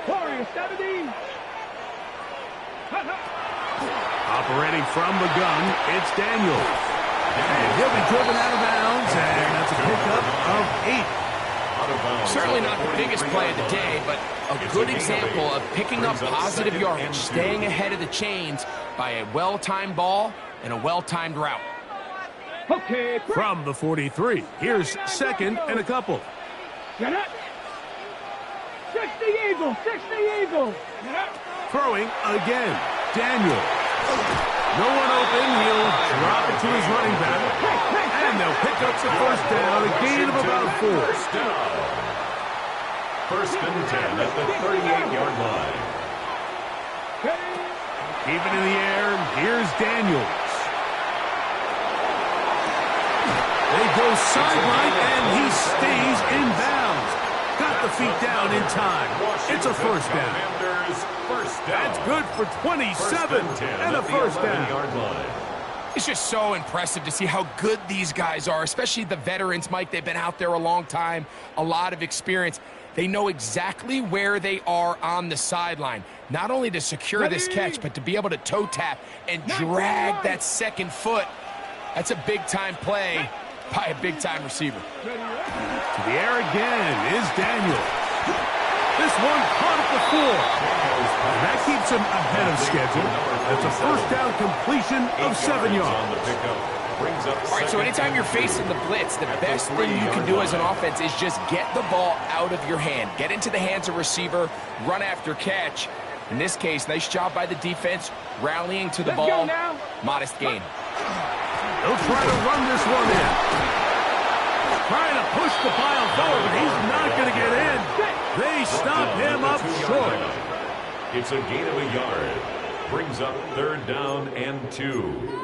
Warriors 70. Operating from the gun, it's Daniels. And he'll be driven out of bounds, and that's a pickup of 8. Certainly not the biggest play of the day, but a good example of picking up positive yardage, staying ahead of the chains by a well-timed ball and a well-timed route. Okay. From the 43, here's 2nd and a couple. Get up. 60 Eagles. 60 Eagles. Get up. Throwing again, Daniel. No one open, he'll drop it to his running back. And they'll pick up the 1st down, a gain of about 4. First and 10 at the 38-yard line. Keep it in the air. Here's Daniels. They go sideline, and he stays in bounds. Got the feet down in time. It's a first down. That's good for 27 and a first down. It's just so impressive to see how good these guys are, especially the veterans, Mike. They've been out there a long time, a lot of experience. They know exactly where they are on the sideline, not only to secure this catch, but to be able to toe tap and drag that second foot. That's a big-time play by a big-time receiver. To the air again is Daniels. This one caught at the floor. And that keeps him ahead of schedule. That's a first down completion of 7 yards. All right, so anytime you're facing the blitz, the best thing you can do as an offense is just get the ball out of your hand. Get into the hands of receiver, run after catch. In this case, nice job by the defense, rallying to the ball. Modest gain. They'll try to run this one in. Trying to push the pile forward, but he's not going to get in. They stop him up short. It's a gain of a yard. Brings up third down and 2.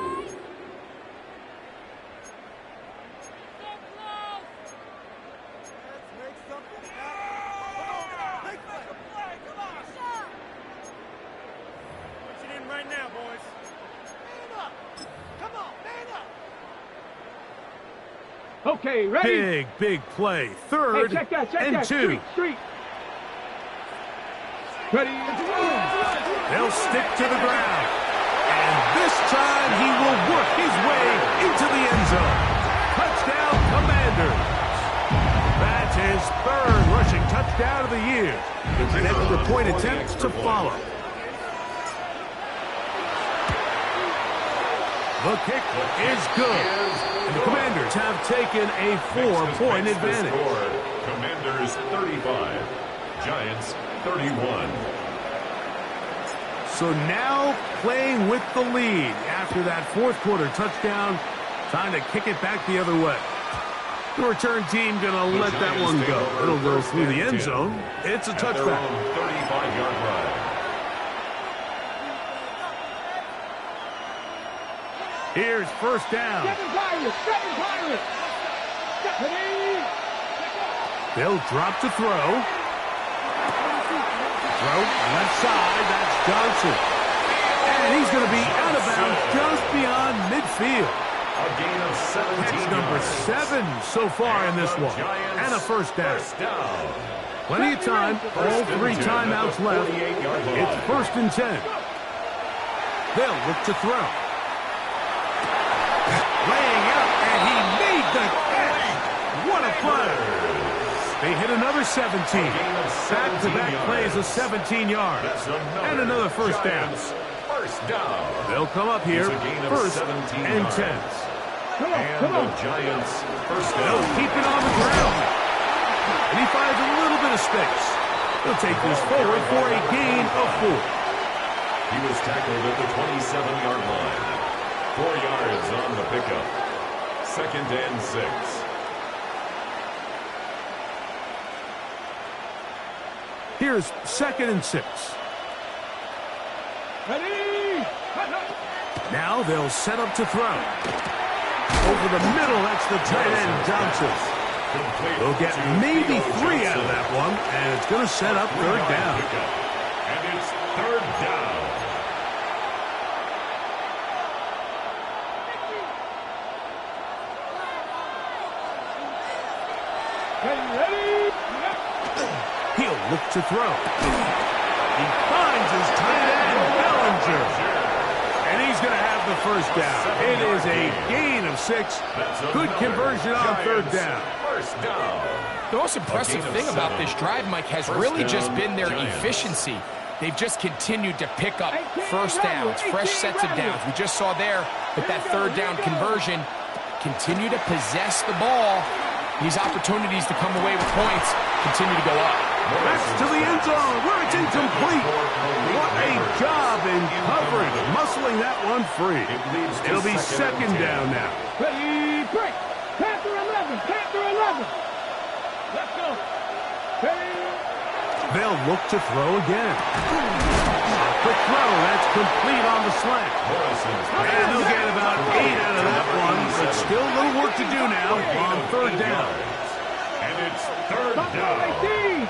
Okay, ready? Big play. Third check that, and 2. Street. Ready? They'll stick to the ground. And this time he will work his way into the end zone. Touchdown, Commanders. That's his third rushing touchdown of the year. And extra point attempts to follow. The kick is good. And the Commanders have taken a 4-point advantage. Commanders 35, Giants 31. So now playing with the lead after that fourth quarter touchdown, time to kick it back the other way. The return team going to let that one go. It'll go through the end zone. It's a touchback. 35-yard line. Here's first down. Second Pirates. They'll drop to throw. Throw left side. That's Johnson. And he's going to be out of bounds just beyond midfield. A gain of 17 Catch number 7 so far in this one. And a first down. Plenty of time. All 3 timeouts left. It's first and 10. They'll look to throw. Laying out, and he made the catch. What a play. They hit another 17. Back-to-back plays of 17 yards. And another first down. They'll come up here, first and 10. And the Giants first down. They'll keep it on the ground. And he finds a little bit of space. They'll take this forward for a gain of 4. He was tackled at the 27-yard line. 4 yards on the pickup. Second and 6. Here's second and 6. Ready? Now they'll set up to throw. Over the middle, that's the tight end, Johnson. They'll get maybe 3 out of that one, and it's going to set up third down. And it's third down. He'll look to throw. He finds his tight end, Bellinger. And he's going to have the first down. It is a gain of 6. Good conversion on third down. First down. The most impressive thing about this drive, Mike, has really just been their efficiency. They've just continued to pick up first downs, fresh sets of downs. We just saw there with that third down conversion, continue to possess the ball. These opportunities to come away with points continue to go up. That's to the end zone where it's incomplete. What a job in coverage, muscling that one free. It'll be second down now. Ready, break. Panther 11, Panther 11. Let's go. Ready. They'll look to throw again. A quick throw. That's complete on the slant. And they'll get about 8 out of that one, but still a little work to do now on third down. And it's third Buffalo down. 18.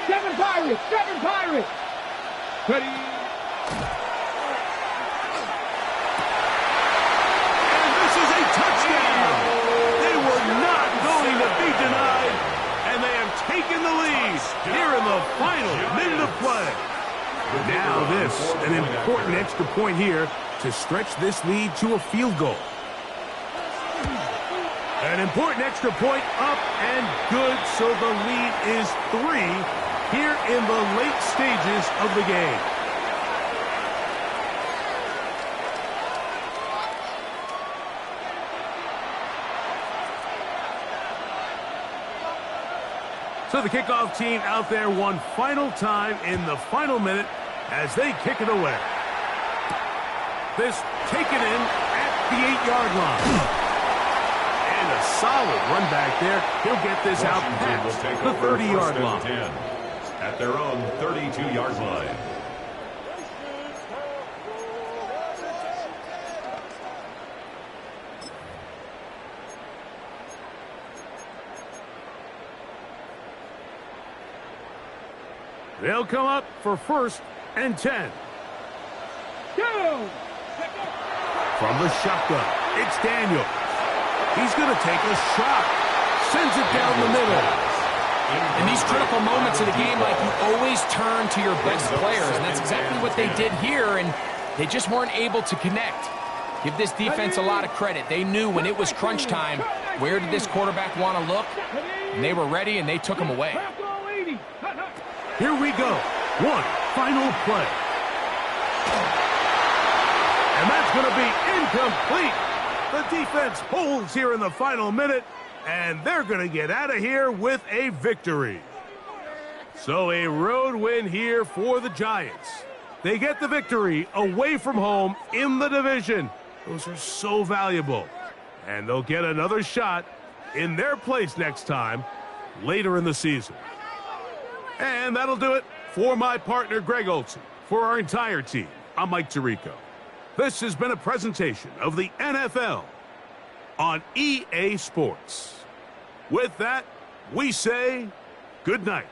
7 Pirates. 7 Pirates. Ready. And this is a touchdown. They were not going to be denied, and they have taken the lead here in the final minute of play. Now this, an important extra point here to stretch this lead to a field goal. An important extra point up and good, so the lead is 3 here in the late stages of the game. So the kickoff team out there one final time in the final minute as they kick it away. This taken in at the 8-yard line. And a solid run back there. He'll get this out past the 30-yard line. At their own 32-yard line. They'll come up for 1st and 10. Go. From the shotgun, it's Daniel. He's going to take a shot. Sends it down the middle. In these critical moments of the game, like, you always turn to your best players, and that's exactly what they did here, and they just weren't able to connect. Give this defense a lot of credit. They knew when it was crunch time, where did this quarterback want to look? And they were ready, and they took him away. Here we go. One final play. And that's going to be incomplete. The defense holds here in the final minute, and they're going to get out of here with a victory. So a road win here for the Giants. They get the victory away from home in the division. Those are so valuable. And they'll get another shot in their place next time later in the season. And that'll do it for my partner, Greg Olson. For our entire team, I'm Mike Tirico. This has been a presentation of the NFL on EA Sports. With that, we say good night.